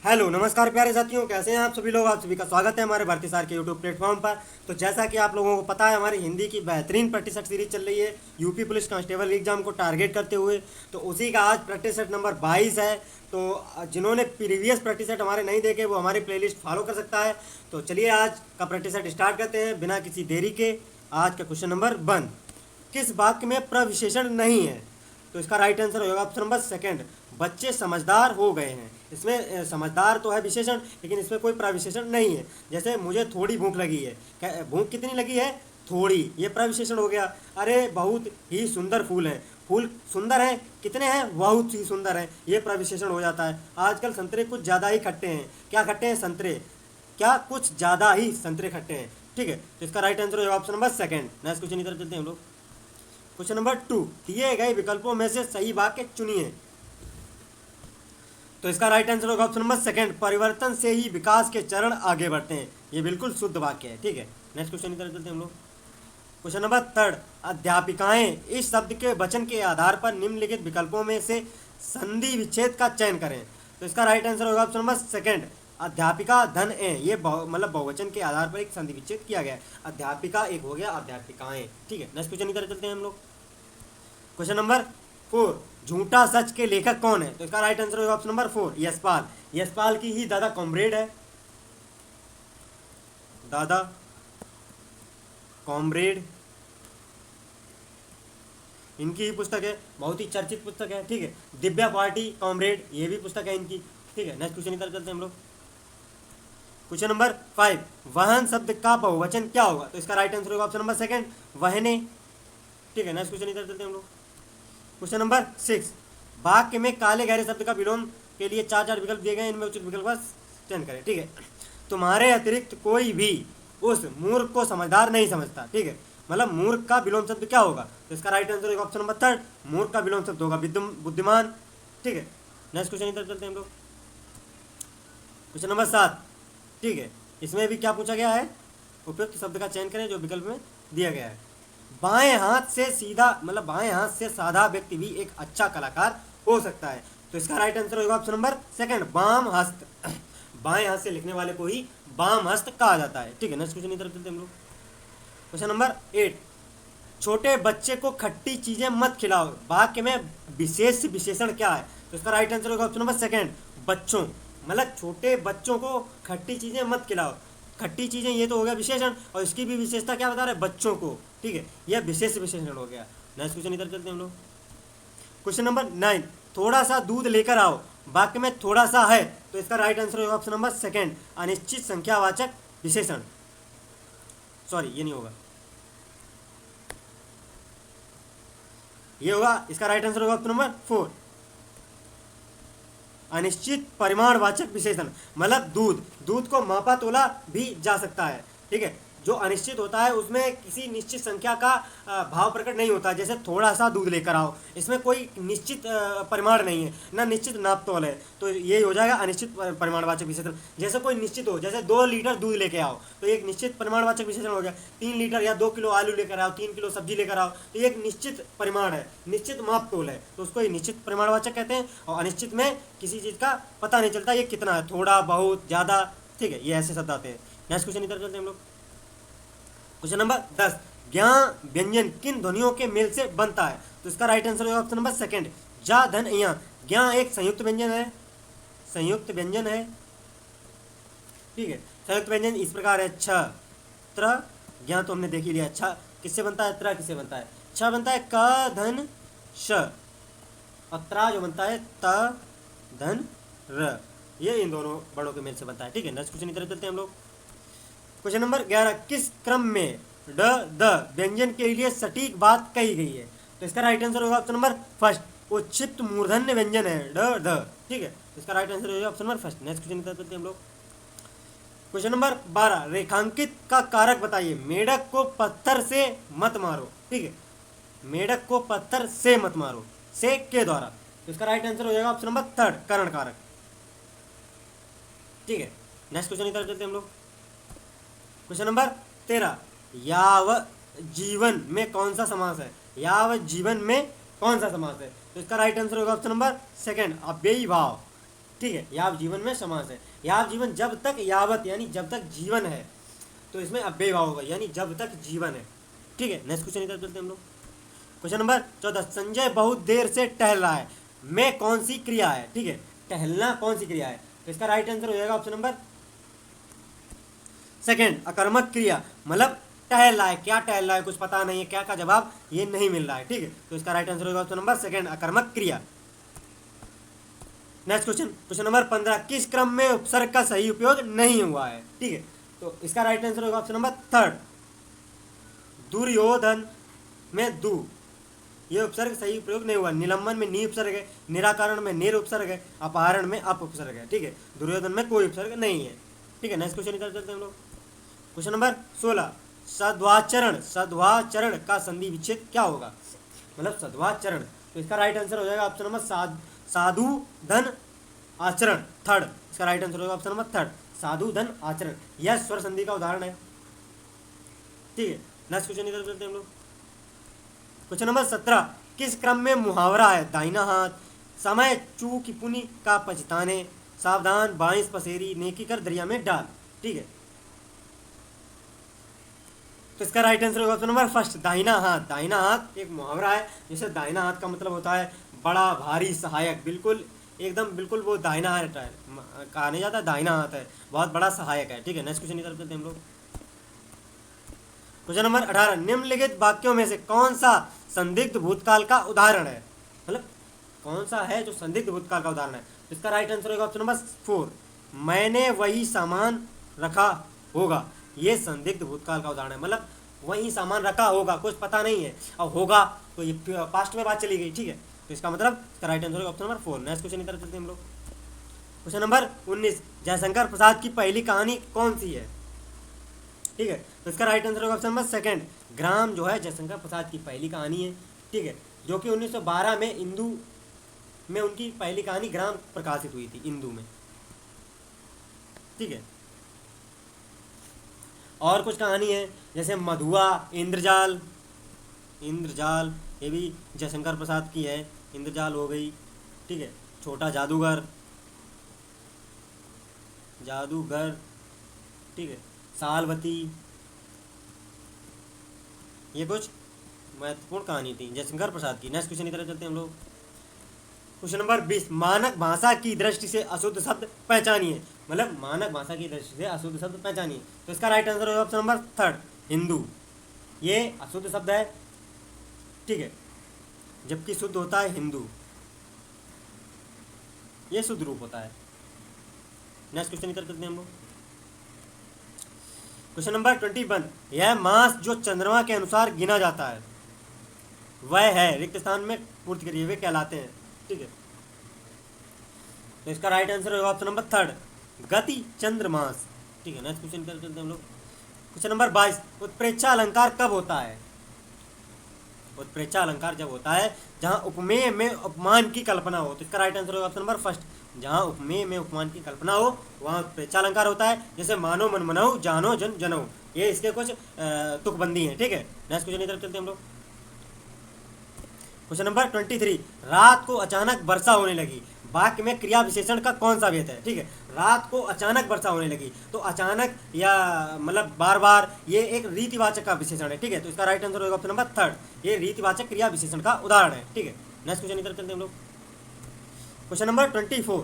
Hello नमस्कार प्यारे साथियों, कैसे हैं आप सभी लोग। आप सभी का स्वागत है हमारे भारतीय सार के यूट्यूब प्लेटफॉर्म पर। तो जैसा कि आप लोगों को पता है, हमारी हिंदी की बेहतरीन प्रैक्टिस सेट सीरीज चल रही है यूपी पुलिस कांस्टेबल एग्जाम को टारगेट करते हुए। तो उसी का आज प्रैक्टिस सेट नंबर 22 है। तो जिन्होंने प्रीवियस प्रैक्टिस सेट हमारे नहीं देखे वो हमारी प्लेलिस्ट फॉलो कर सकता है। तो चलिए आज का प्रैक्टिस सेट स्टार्ट करते हैं बिना किसी देरी के। आज का क्वेश्चन नंबर 1, किस वाक्य में प्रविशेषण नहीं है। तो इसका राइट आंसर होगा ऑप्शन नंबर सेकंड, बच्चे समझदार हो गए हैं। इसमें समझदार तो है विशेषण, लेकिन इसमें कोई प्रविशेषण नहीं है। जैसे मुझे थोड़ी भूख लगी है, भूख कितनी लगी है, थोड़ी, ये प्रविशेषण हो गया। अरे बहुत ही सुंदर फूल हैं, फूल सुंदर हैं, कितने हैं, बहुत ही सुंदर हैं, ये प्रविशेषण हो जाता है। आजकल संतरे कुछ ज़्यादा ही खट्टे हैं। क्या खट्टे हैं, संतरे, क्या कुछ ज़्यादा ही संतरे खट्टे हैं। ठीक है, तो इसका राइट आंसर होगा option number second. Next question की तरफ चलते हैं हम लोग। क्वेश्चन नंबर 2, दिए गए विकल्पों में से सही वाक्य चुनिए। तो इसका राइट आंसर होगा ऑप्शन नंबर सेकंड, परिवर्तन से ही विकास के चरण आगे बढ़ते हैं। ये बिल्कुल शुद्ध वाक्य है। ठीक है, नेक्स्ट क्वेश्चन की तरफ चलते हैं हम लोग। क्वेश्चन नंबर 3, अध्यापिकाएं इस शब्द के वचन के आधार पर निम्नलिखित विकल्पों में से संधि विच्छेद का चयन करें। तो इसका राइट आंसर होगा ऑप्शन नंबर सेकंड, अध्यापिका धन ए। ये मतलब बहुवचन के आधार पर एक संधि विच्छेद किया गया है। अध्यापिका एक हो गया, अध्यापिकाएं। ठीक है, नेक्स्ट क्वेश्चन की तरफ चलते हैं हम लोग। क्वेश्चन नंबर 4, झूठा सच के लेखक कौन है। तो इसका राइट आंसर होगा ऑप्शन नंबर 4, यशपाल। यशपाल की ही दादा कॉमरेड है, दादा कॉमरेड इनकी ही पुस्तक है, बहुत ही चर्चित पुस्तक है। ठीक है, दिव्या पार्टी कॉमरेड, ये भी पुस्तक है इनकी। ठीक है, नेक्स्ट क्वेश्चन की तरफ चलते हैं हम लोग। क्वेश्चन नंबर 5, वाहन शब्द का बहुवचन क्या होगा। तो इसका राइट आंसर होगा ऑप्शन नंबर सेकंड, वाहने। ठीक है, नेक्स्ट क्वेश्चन की तरफ चलते हैं हम लोग। क्वेश्चन नंबर 6, वाक्य में काले गहरे शब्द का विलोम के लिए 4 विकल्प दिए गए, इनमें उचित विकल्प का चयन करें। ठीक है, तुम्हारे अतिरिक्त कोई भी उस मूर्ख को समझदार नहीं समझता। ठीक है, मतलब मूर्ख का विलोम शब्द क्या होगा। तो इसका राइट आंसर होगा ऑप्शन नंबर 3, मूर्ख का विलोम शब्द होगा बुद्धिमान। ठीक है, नेक्स्ट क्वेश्चन की तरफ चलते हैं हम लोग। क्वेश्चन नंबर 7, ठीक है, इसमें भी क्या पूछा गया है, उपयुक्त शब्द का चयन करें जो विकल्प में दिया गया है। बाएं हाथ से सीधा मतलब बाएं हाथ से साधा व्यक्ति भी एक अच्छा कलाकार हो सकता है। तो इसका राइट आंसर होगा ऑप्शन नंबर सेकंड, वाम हस्त। बाएं हाथ से लिखने वाले को ही वाम हस्त कहा जाता है। ठीक है, नेक्स्ट क्वेश्चन की तरफ चलते हैं हम लोग। क्वेश्चन नंबर 8, छोटे बच्चे को खट्टी चीजें मत खिलाओ, वाक्य में विशेष विशेषण क्या है। तो इसका राइट आंसर होगा ऑप्शन नंबर सेकंड, बच्चों। मतलब छोटे बच्चों को खट्टी चीजें मत खिलाओ, खट्टी चीजें ये तो हो गया विशेषण, और इसकी भी विशेषता क्या बता रहे हैं, बच्चों को। ठीक है, यह विशेष विशेषण हो गया। नेक्स्ट क्वेश्चन इधर चलते हैं हम लोग। क्वेश्चन नंबर 9, थोड़ा सा दूध लेकर आओ, वाक्य में थोड़ा सा है। तो इसका राइट आंसर होगा ऑप्शन नंबर सेकंड, अनिश्चित संख्यावाचक विशेषण। सॉरी, ये नहीं होगा, ये होगा, इसका राइट आंसर होगा ऑप्शन नंबर 4, अनिश्चित परिमाणवाचक विशेषण। मतलब दूध को मापा तोला भी जा सकता है। ठीक है, जो अनिश्चित होता है उसमें किसी निश्चित संख्या का भाव प्रकट नहीं होता। जैसे थोड़ा सा दूध लेकर आओ, इसमें कोई निश्चित परिमाण नहीं है, ना निश्चित नाप तोल है, तो ये हो जाएगा अनिश्चित परिमाणवाचक विशेषण। जैसे कोई निश्चित हो, जैसे 2 लीटर दूध लेके आओ, तो एक निश्चित परिमाणवाचक विशेषण हो गया। 3 लीटर या 2 किलो आलू लेकर आओ, 3 किलो सब्जी लेकर आओ, तो ये एक निश्चित परिमाण है, निश्चित माप तोल है, तो उसको निश्चित परिमाणवाचक कहते हैं। और अनिश्चित में किसी चीज़ का पता नहीं चलता ये कितना है, थोड़ा, बहुत, ज़्यादा। ठीक है, ये ऐसे शब्द आते हैं। नेक्स्ट क्वेश्चन इधर चलते हैं हम लोग। क्वेश्चन नंबर 10, ज्ञा व्यंजन किन ध्वनियों के मेल से बनता है। तो इसका राइट आंसर होगा ऑप्शन नंबर सेकंड, जा धन या। ज्ञा एक संयुक्त व्यंजन है, संयुक्त व्यंजन है। ठीक है, संयुक्त व्यंजन इस प्रकार है, छ त्र। ज्ञा तो हमने देख ही लिया, छ किससे बनता है, त्र किससे बनता है, छ बनता है क धन श, और त्रा जो बनता है त धन र। ये इन दोनों बड़ों के मेल से बनता है। ठीक है, नेक्स्ट क्वेश्चन की तरफ चलते हैं हम लोग। क्वेश्चन नंबर 11, किस क्रम में ड द व्यंजन के लिए सटीक बात कही गई है। तो इसका राइट आंसर होगा ऑप्शन नंबर फर्स्ट, वो क्षिप्त मूर्धन्य व्यंजन है, ड द। ठीक है, इसका राइट आंसर होगा option number first. Next question की तरफ चलते हैं हम लोग। क्वेश्चन नंबर 12, रेखांकित का कारक बताइए, मेढक को पत्थर से मत मारो। ठीक है, मेढक को पत्थर से मत मारो, से के द्वारा। तो इसका राइट आंसर हो जाएगा ऑप्शन नंबर थर्ड, करण कारक। ठीक है, नेक्स्ट क्वेश्चन की तरफ चलते हैं हम लोग। क्वेश्चन नंबर 13, याव जीवन में कौन सा समास है। याव जीवन में कौन सा समास है। तो इसका राइट आंसर होगा ऑप्शन नंबर सेकंड, अव्ययी भाव। ठीक है, याव जीवन में समास है। याव जीवन जब तक, यावत यानी जब तक जीवन है, तो इसमें अव्यय भाव होगा यानी जब तक जीवन है। ठीक है, नेक्स्ट क्वेश्चन इधर चलते हैं हम लोग। क्वेश्चन नंबर 14, संजय बहुत देर से टहल रहा है, में कौन सी क्रिया है? ठीक है, टहलना कौन सी क्रिया है? तो इसका राइट आंसर हो जाएगा ऑप्शन नंबर सेकंड, अकर्मक क्रिया। मतलब टहल रहा है, क्या टहल रहा है कुछ पता नहीं है, क्या का जवाब ये नहीं मिल रहा है। ठीक है, तो इसका राइट आंसर होगा ऑप्शन नंबर सेकंड, अकर्मक क्रिया। नेक्स्ट क्वेश्चन, क्वेश्चन नंबर 15, किस क्रम में उपसर्ग का सही उपयोग नहीं हुआ है? ठीक है, तो इसका राइट आंसर होगा ऑप्शन नंबर थर्ड, दुर्योधन में दु, ये उपसर्ग सही प्रयोग नहीं हुआ। निलंबन में नी उपसर्ग है, निराकरण में निर उपसर्ग है, अपहरण में अप उपसर्ग है। ठीक है, दुर्योधन में कोई उपसर्ग नहीं है। ठीक है, नेक्स्ट क्वेश्चन इधर चलते हैं हम लोग। क्वेश्चन नंबर 16, सद्वाचरण, सद्वाचरण का संधि विच्छेद क्या होगा? मतलब सद्वाचरण, तो इसका राइट आंसर हो जाएगा ऑप्शन नंबर साधु धन आचरण, थर्ड। इसका राइट आंसर होगा ऑप्शन नंबर थर्ड, साधु धन आचरण। यह स्वर संधि का उदाहरण है। ठीक है, नेक्स्ट क्वेश्चन इधर चलते हैं हम लोग। क्वेश्चन नंबर 17, किस क्रम में मुहावरा है? दाहिना हाथ, समय चू की पुनी का पछताने, सावधान बाईस पसेरी नेकी कर दरिया में डाल। ठीक है, तो इसका राइट आंसर होगा ऑप्शन नंबर फर्स्ट, दाहिना हाथ। दाहिना हाथ एक मुहावरा है, जैसे दाहिना हाथ का मतलब होता है बड़ा भारी सहायक, बिल्कुल एकदम बिल्कुल वो दाहिना हाथ है, कहा नहीं जाता दाहिना हाथ है, बहुत बड़ा सहायक है। ठीक है, नेक्स्ट क्वेश्चन इधर चलते हैं हम लोग। क्वेश्चन नंबर 18, निम्नलिखित वाक्यों में से कौन सा संदिग्ध भूतकाल का उदाहरण है? मतलब कौन सा है जो संदिग्ध भूतकाल का उदाहरण है? तो इसका राइट आंसर होगा ऑप्शन नंबर 4, मैंने वही सामान रखा होगा। ये संदिग्ध भूतकाल का उदाहरण है, मतलब वही सामान रखा होगा, कुछ पता नहीं है, और होगा तो ये पास्ट में बात चली गई। ठीक है, तो इसका मतलब इसका राइट आंसर होगा ऑप्शन नंबर 4। नेक्स्ट क्वेश्चन इधर चलते हैं हम लोग। क्वेश्चन नंबर 19, जयशंकर प्रसाद की पहली कहानी कौन सी है? ठीक है, तो इसका राइट आंसर होगा ऑप्शन नंबर सेकंड, ग्राम जो है जयशंकर प्रसाद की पहली कहानी है। ठीक है, जो कि 1912 में इंदू में उनकी पहली कहानी ग्राम प्रकाशित हुई थी, इंदू में। ठीक है, और कुछ कहानी है जैसे मधुआ, इंद्रजाल, इंद्रजाल ये भी जयशंकर प्रसाद की है, इंद्रजाल हो गई। ठीक है, छोटा जादूगर, जादूगर। ठीक है, सालवती, ये कुछ महत्वपूर्ण कहानी थी जयशंकर प्रसाद की। नेक्स्ट क्वेश्चन इधर चलते हैं हम लोग। क्वेश्चन नंबर 20, मानक भाषा की दृष्टि से अशुद्ध शब्द पहचानिए। मतलब मानक भाषा की दृष्टि से अशुद्ध शब्द पहचानिए, तो इसका राइट आंसर होगा ऑप्शन नंबर थर्ड, हिंदू। ये अशुद्ध शब्द है। ठीक है, जबकि शुद्ध होता है हिंदू, ये शुद्ध रूप होता है। नेक्स्ट क्वेश्चन इधर चलते हैं हम लोग। क्वेश्चन नंबर 21, यह मास जो चंद्रमा के अनुसार गिना जाता है वह है, रिक्त स्थान में पूर्ति करिए, वे कहलाते हैं। ठीक है, तो इसका राइट आंसर होगा ऑप्शन नंबर थर्ड, गति चंद्रमास। ठीक है, नेक्स्ट क्वेश्चन कर चलते हैं हम लोग। क्वेश्चन नंबर 22, उत्प्रेक्षा अलंकार कब होता है? उत्प्रेक्षा अलंकार जब होता है जहां उपमेय में उपमान की कल्पना हो। तो इसका राइट आंसर होगा ऑप्शन नंबर फर्स्ट, जहां उपमेय में उपमान की कल्पना हो वहां उत्प्रेक्षा अलंकार होता है। जैसे मानो मन मनाओ, जानो जन जनो, ये इसके कुछ तुकबंदी हैं। ठीक है, नेक्स्ट क्वेश्चन इधर चलते हैं हम लोग। क्वेश्चन नंबर 23, रात को अचानक वर्षा होने लगी, वाक्य में क्रिया विशेषण का कौन सा भेद है? ठीक है, रात को अचानक वर्षा होने लगी, तो अचानक या मतलब बार बार, ये एक रीतिवाचक का विशेषण है। ठीक है, तो इसका राइट आंसर होगा ऑप्शन नंबर थर्ड, ये रीतिवाचक क्रिया विशेषण का उदाहरण है। ठीक है, नेक्स्ट क्वेश्चन इधर चलते हैं हम लोग। क्वेश्चन नंबर 24,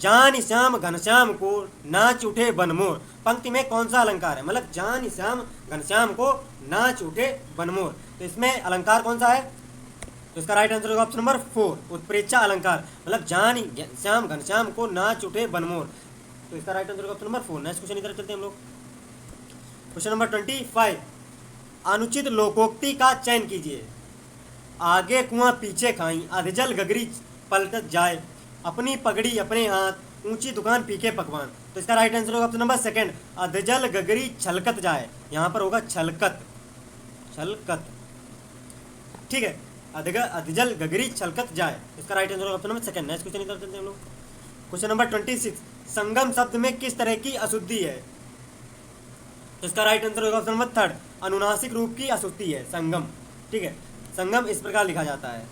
जान श्याम घनश्याम को नाच उठे बनमोर, पंक्ति में कौन सा अलंकार है? मतलब जान श्याम घनश्याम को नाच उठे बनमोर, तो इसमें अलंकार कौन सा है? तो इसका राइट आंसर होगा ऑप्शन नंबर 4, उत्प्रेक्षा अलंकार। मतलब जान श्याम घनश्याम को नाच उठे बनमोर, तो इसका राइट आंसर होगा ऑप्शन नंबर 4। नेक्स्ट क्वेश्चन इधर चलते हैं हम लोग। क्वेश्चन नंबर 25, अनुचित लोकोक्ति का चयन कीजिए। आगे कुआं पीछे खाई, अधजल गगरी पलटत जाए, अपनी पगड़ी अपने हाथ, ऊंची दुकान फीके पकवान। तो इसका राइट आंसर होगा ऑप्शन नंबर सेकंड, अधजल गगरी छलकत जाए, यहाँ पर होगा छलकत, छलकत। ठीक है, अधजल गगरी छलकत जाए, इसका राइट आंसर होगा option number second. Next question इधर चलते हैं हम लोग। क्वेश्चन नंबर 26, संगम शब्द में किस तरह की अशुद्धि है? तो इसका राइट आंसर होगा ऑप्शन नंबर थर्ड, अनुनासिक रूप की अशुद्धि है संगम। ठीक है, संगम इस प्रकार लिखा जाता है,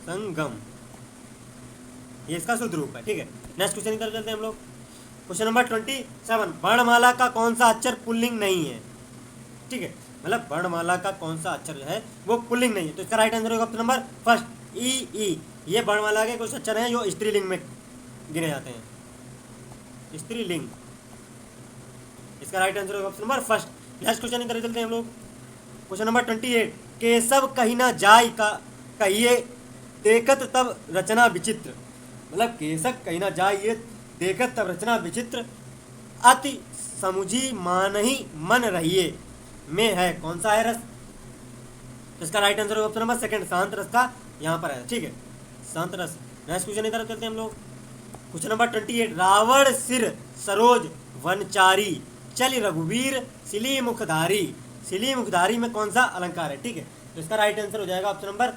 संगम। ये इसका शुद्ध रूप है, ठीक है। नेक्स्ट क्वेश्चन की तरफ चलते हैं हम लोग। क्वेश्चन नंबर 27, वर्णमाला का कौन सा अक्षर पुल्लिंग नहीं है, ठीक है। मतलब वर्णमाला का कौन सा अक्षर जो है वो पुल्लिंग नहीं है, तो इसका राइट आंसर होगा ऑप्शन नंबर फर्स्ट ई। ये वर्णमाला के कुछ अक्षर हैं जो स्त्रीलिंग में गिने जाते हैं, स्त्रीलिंग। इसका राइट आंसर होगा option number first. Next question की तरफ चलते हैं हम लोग। क्वेश्चन नंबर 28, केशव कहीं ना जाय का कहिए देखत तब रचना विचित्र। मतलब केशव कहीं ना जाय ये देखत तब रचना विचित्र, अति समुझी मानही मन रहिए में है कौन सा है रस। इसका राइट आंसर होगा ऑप्शन नंबर सेकंड, शांत रस का यहाँ पर है, ठीक है, शांत रस। नेक्स्ट क्वेश्चन की तरफ चलते हैं हम लोग। क्वेश्चन नंबर 28, रावण सिर सरोज वनचारी चल रघुवीर सिली मुखधारी। सिली मुखधारी में कौन सा अलंकार है, ठीक है, तो इसका राइट आंसर हो जाएगा ऑप्शन नंबर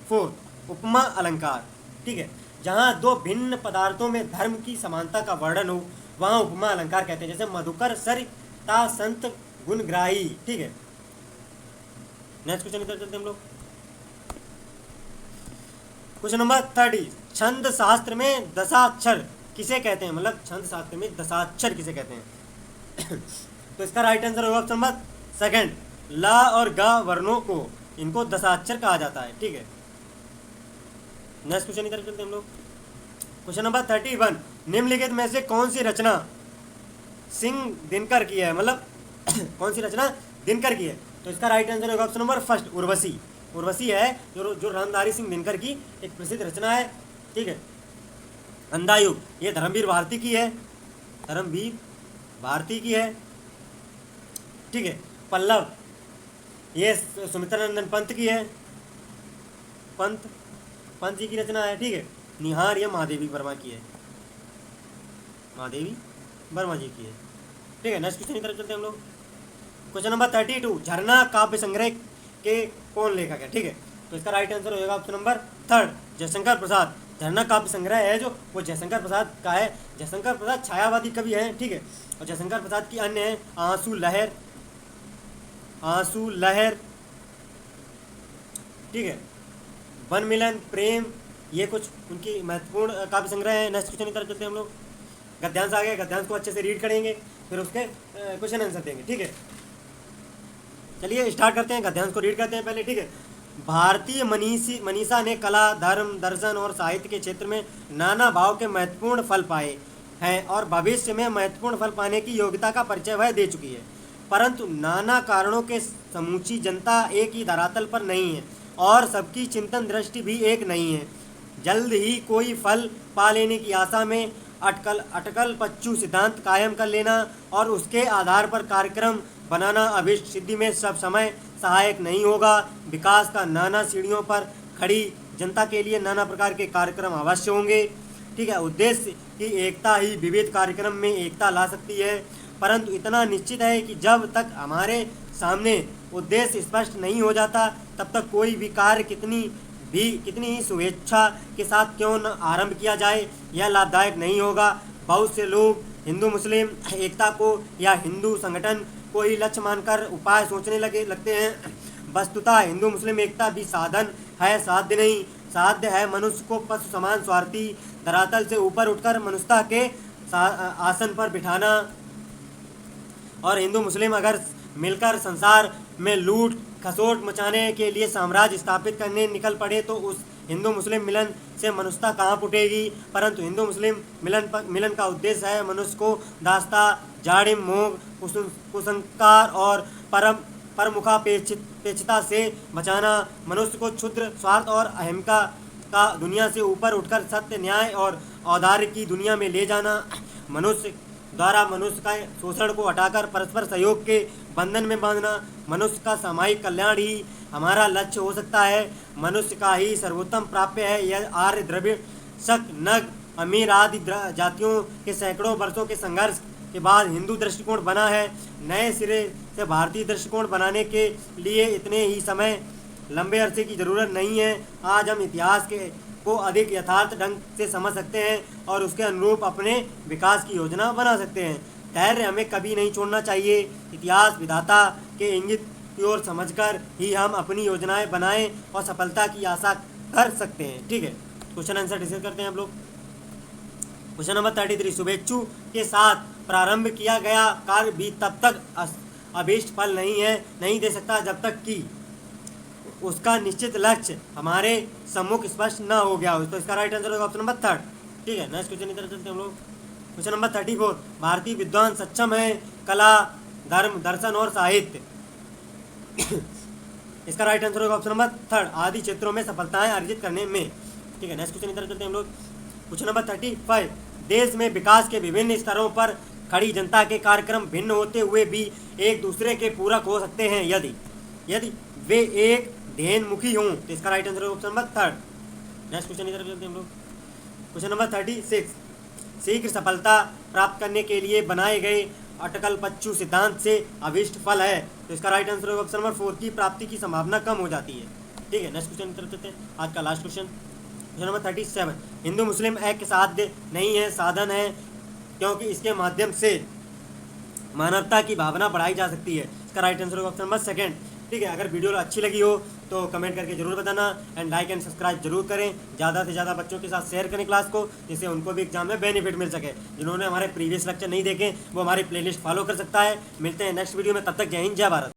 4, उपमा अलंकार, ठीक है। जहाँ दो भिन्न पदार्थों में धर्म की समानता का वर्णन हो वहाँ उपमा अलंकार कहते हैं, जैसे मधुकर सरिता संत गुणग्राही, ठीक है। नेक्स्ट क्वेश्चन की तरफ चलते हैं हम लोग। क्वेश्चन नंबर 30, छंद शास्त्र में दशाक्षर किसे कहते हैं। मतलब छंद शास्त्र में दशाक्षर किसे कहते हैं तो इसका राइट आंसर होगा ऑप्शन नंबर सेकंड, ला और गा वर्णों को इनको दशाक्षर कहा जाता है, ठीक है। नेक्स्ट क्वेश्चन की तरफ चलते हैं हम लोग। क्वेश्चन नंबर 31, निम्नलिखित में से कौन सी रचना सिंह दिनकर की है। मतलब कौन सी रचना दिनकर की है, तो इसका राइट आंसर होगा option number first, Urvashi. Urvashi है जो रामधारी सिंह दिनकर की एक प्रसिद्ध रचना है, ठीक है। अंधायुग ये धर्मवीर भारती की है, धर्मवीर भारती की है, ठीक है। पल्लव ये सुमित्रा नंदन पंत की है, पंत जी की रचना है, ठीक है। निहार ये महादेवी वर्मा की है, महादेवी वर्मा जी की है, ठीक है। नेक्स्ट क्वेश्चन की तरफ चलते हैं हम लोग। क्वेश्चन नंबर 32, झरना काव्य संग्रह के कौन लेखक है, ठीक है, तो इसका राइट आंसर होगा option number third, Jaishankar Prasad. झरना काव्य संग्रह है जो वो जयशंकर प्रसाद का है। जयशंकर प्रसाद छायावादी कवि हैं, ठीक है, और जयशंकर प्रसाद की अन्य है आंसू लहर, ठीक है, वन मिलन, प्रेम, ये कुछ उनकी महत्वपूर्ण काव्य संग्रह है। नेक्स्ट क्वेश्चन की तरफ चलते हैं हम लोग। गद्यांश आ गया, गद्यांश को अच्छे से रीड करेंगे फिर उसके क्वेश्चन आंसर देंगे, ठीक है। चलिए स्टार्ट करते हैं, गद्यांश को रीड करते हैं पहले, ठीक है। भारतीय मनीषा ने कला, धर्म, दर्शन और साहित्य के क्षेत्र में नाना भाव के महत्वपूर्ण फल पाए हैं और भविष्य में महत्वपूर्ण फल पाने की योग्यता का परिचय वह दे चुकी है, परंतु नाना कारणों के समूची जनता एक ही धरातल पर नहीं है और सबकी चिंतन दृष्टि भी एक नहीं है। जल्द ही कोई फल पा लेने की आशा में अटकल पच्चू सिद्धांत कायम कर लेना और उसके आधार पर कार्यक्रम बनाना अभीष्ट सिद्धि में सब समय सहायक नहीं होगा। विकास का नाना सीढ़ियों पर खड़ी जनता के लिए नाना प्रकार के कार्यक्रम अवश्य होंगे, ठीक है। उद्देश्य की एकता ही विविध कार्यक्रम में एकता ला सकती है, परंतु इतना निश्चित है कि जब तक हमारे सामने उद्देश्य स्पष्ट नहीं हो जाता तब तक कोई भी कार्य कितनी ही शुभेच्छा के साथ क्यों न आरंभ किया जाए यह लाभदायक नहीं होगा। बहुत से लोग हिंदू मुस्लिम एकता को या हिंदू संगठन को ही लक्ष्य मानकर उपाय सोचने लगते हैं। वस्तुतः हिंदू मुस्लिम एकता भी साधन है, साध्य नहीं। साध्य है मनुष्य को पशु समान स्वार्थी धरातल से ऊपर उठकर मनुष्यता के आसन पर बिठाना, और हिंदू मुस्लिम अगर मिलकर संसार में लूट खसोट मचाने के लिए साम्राज्य स्थापित करने निकल पड़े तो उस हिंदू मुस्लिम मिलन से मनुष्यता कहाँ फूटेगी। परंतु हिंदू मुस्लिम मिलन का उद्देश्य है मनुष्य को दास्ता, जाड़िम, मोह, कुसंस्कार और परमुखापेक्षिता से बचाना, मनुष्य को क्षुद्र स्वार्थ और अहंका का दुनिया से ऊपर उठकर सत्य, न्याय और औदार्य की दुनिया में ले जाना, मनुष्य द्वारा मनुष्य का शोषण को हटाकर परस्पर सहयोग के बंधन में बांधना, मनुष्य का सामायिक कल्याण ही हमारा लक्ष्य हो सकता है। मनुष्य का ही सर्वोत्तम प्राप्य है। यह आर्य, द्रविड़, शक, नग, अमीर आदि जातियों के सैकड़ों वर्षों के संघर्ष के बाद हिंदू दृष्टिकोण बना है। नए सिरे से भारतीय दृष्टिकोण बनाने के लिए इतने ही समय लंबे अरसे की ज़रूरत नहीं है। आज हम इतिहास को अधिक यथार्थ ढंग से समझ सकते हैं और उसके अनुरूप अपने विकास की योजना बना सकते हैं। धैर्य हमें कभी नहीं छोड़ना चाहिए। इतिहास विधाता के इंगित की ओर समझकर ही हम अपनी योजनाएं बनाएं और सफलता की आशा कर सकते हैं, ठीक है। क्वेश्चन आंसर डिस्कस करते हैं हम लोग। क्वेश्चन नंबर 33, शुभेच्छु के साथ प्रारंभ किया गया कार्य भी तब तक अभीष्ट फल नहीं दे सकता जब तक कि उसका निश्चित लक्ष्य हमारे सम्मुख स्पष्ट न हो गया हो। तो इसका राइट आंसर होगा ऑप्शन नंबर 3। ठीक है, नेक्स्ट क्वेश्चन की तरफ चलते हैं हम लोग। क्वेश्चन नंबर 34, भारतीय विद्वान सक्षम है कला, धर्म, दर्शन और साहित्य। इसका राइट आंसर होगा ऑप्शन नंबर 3, आदि क्षेत्रों में सफलताएं अर्जित करने में। ठीक है, नेक्स्ट क्वेश्चन की तरफ चलते हैं हम लोग। क्वेश्चन नंबर 35, देश में विकास के विभिन्न स्तरों पर खड़ी जनता के कार्यक्रम भिन्न होते हुए भी एक दूसरे के पूरक हो सकते हैं यदि वे एक ध्येयमुखी हों। तो इसका राइट आंसर होगा ऑप्शन नंबर 3। नेक्स्ट क्वेश्चन की तरफ चलते हैं हम लोग। क्वेश्चन नंबर 36, शीघ्र सफलता प्राप्त करने के लिए बनाए गए अटकलपच्चू सिद्धांत से अभिष्ट फल है। तो इसका राइट आंसर होगा ऑप्शन नंबर 4 की प्राप्ति की संभावना कम हो जाती है। ठीक है, नेक्स्ट क्वेश्चन की तरफ चलते हैं। आज का लास्ट क्वेश्चन, क्वेश्चन नंबर 37, हिंदू मुस्लिम ऐक्य साध्य नहीं है, साधन है, क्योंकि इसके माध्यम से मानवता की भावना बढ़ाई जा सकती है। इसका राइट आंसर होगा ऑप्शन नंबर 2। ठीक है, अगर वीडियो अच्छी लगी हो तो कमेंट करके जरूर बताना एंड लाइक एंड सब्सक्राइब जरूर करें। ज़्यादा से ज़्यादा बच्चों के साथ शेयर करें क्लास को, जिससे उनको भी एग्जाम में बेनिफिट मिल सके। जिन्होंने हमारे प्रीवियस लेक्चर नहीं देखे वो हमारी प्लेलिस्ट फॉलो कर सकता है। मिलते हैं नेक्स्ट वीडियो में, तब तक जय हिंद, जय भारत।